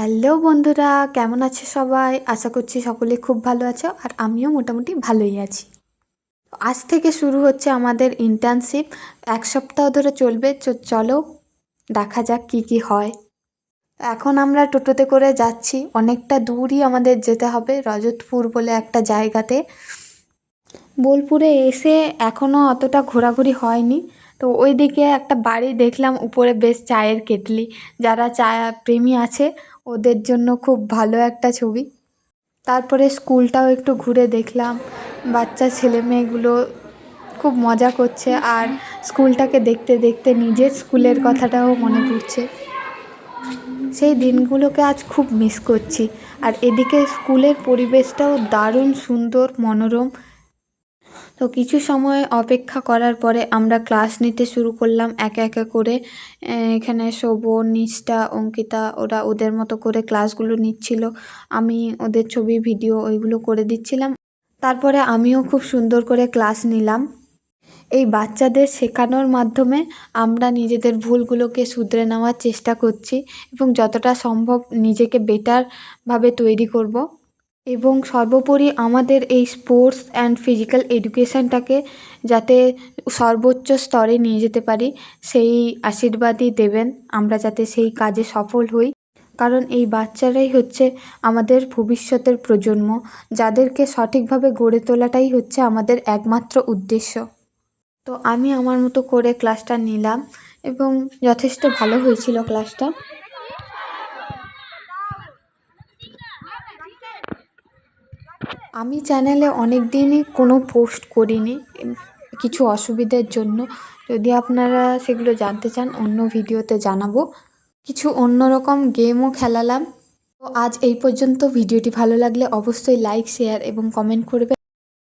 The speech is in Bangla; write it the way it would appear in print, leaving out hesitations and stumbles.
হ্যালো বন্ধুরা, কেমন আছে সবাই? আশা করছি সকলে খুব ভালো আছো আর আমিও মোটামুটি ভালোই আছি। আজ থেকে শুরু হচ্ছে আমাদের ইন্টার্নশিপ। 1 সপ্তাহ ধরে চলবে। চলো দেখা যাক কি কি হয়। এখন আমরা টোটোতে করে যাচ্ছি, অনেকটা দূরই আমাদের যেতে হবে, রজতপুর বলে একটা জায়গাতে। বোলপুরে এসে এখনও অতটা ঘোরাঘুরি হয়নি। তো ওইদিকে একটা বাড়ি দেখলাম, উপরে বেশ চায়ের কেটলি। যারা চা প্রেমী আছে ওদের জন্য খুব ভালো একটা ছবি। তারপরে স্কুলটাও একটু ঘুরে দেখলাম। বাচ্চা ছেলে মেয়েগুলো খুব মজা করছে, আর স্কুলটাকে দেখতে দেখতে নিজের স্কুলের কথাটাও মনে পড়ছে। সেই দিনগুলোকে আজ খুব মিস করছি। আর এদিকে স্কুলের পরিবেশটাও দারুণ সুন্দর, মনোরম। তো কিছু সময় অপেক্ষা করার পরে আমরা ক্লাস নিতে শুরু করলাম একে একে করে। এখানে শোভন, নিষ্ঠা, অঙ্কিতা ওরা ওদের মতো করে ক্লাসগুলো নিচ্ছিল। আমি ওদের ছবি ভিডিও ওইগুলো করে দিচ্ছিলাম। তারপরে আমিও খুব সুন্দর করে ক্লাস নিলাম। এই বাচ্চাদের শেখানোর মাধ্যমে আমরা নিজেদের ভুলগুলোকে শুধরে নেওয়ার চেষ্টা করছি এবং যতটা সম্ভব নিজেকে বেটারভাবে তৈরি করব। এবং সর্বোপরি আমাদের এই স্পোর্টস অ্যান্ড ফিজিক্যাল এডুকেশানটাকে যাতে সর্বোচ্চ স্তরে নিয়ে যেতে পারি, সেই আশীর্বাদই দেবেন, আমরা যাতে সেই কাজে সফল হই। কারণ এই বাচ্চারাই হচ্ছে আমাদের ভবিষ্যতের প্রজন্ম, যাদেরকে সঠিকভাবে গড়ে তোলাটাই হচ্ছে আমাদের একমাত্র উদ্দেশ্য। তো আমি আমার মতো করে ক্লাসটা নিলাম এবং যথেষ্ট ভালো হয়েছিল ক্লাসটা। আমি চ্যানেলে অনেক দিনই কোনো পোস্ট করিনি কিছু অসুবিধার জন্য। যদি আপনারা সেগুলো জানতে চান অন্য ভিডিওতে জানাবো। কিছু অন্যরকম গেমও খেলালাম। তো আজ এই পর্যন্ত। ভিডিওটি ভালো লাগলে অবশ্যই লাইক, শেয়ার এবং কমেন্ট করবে।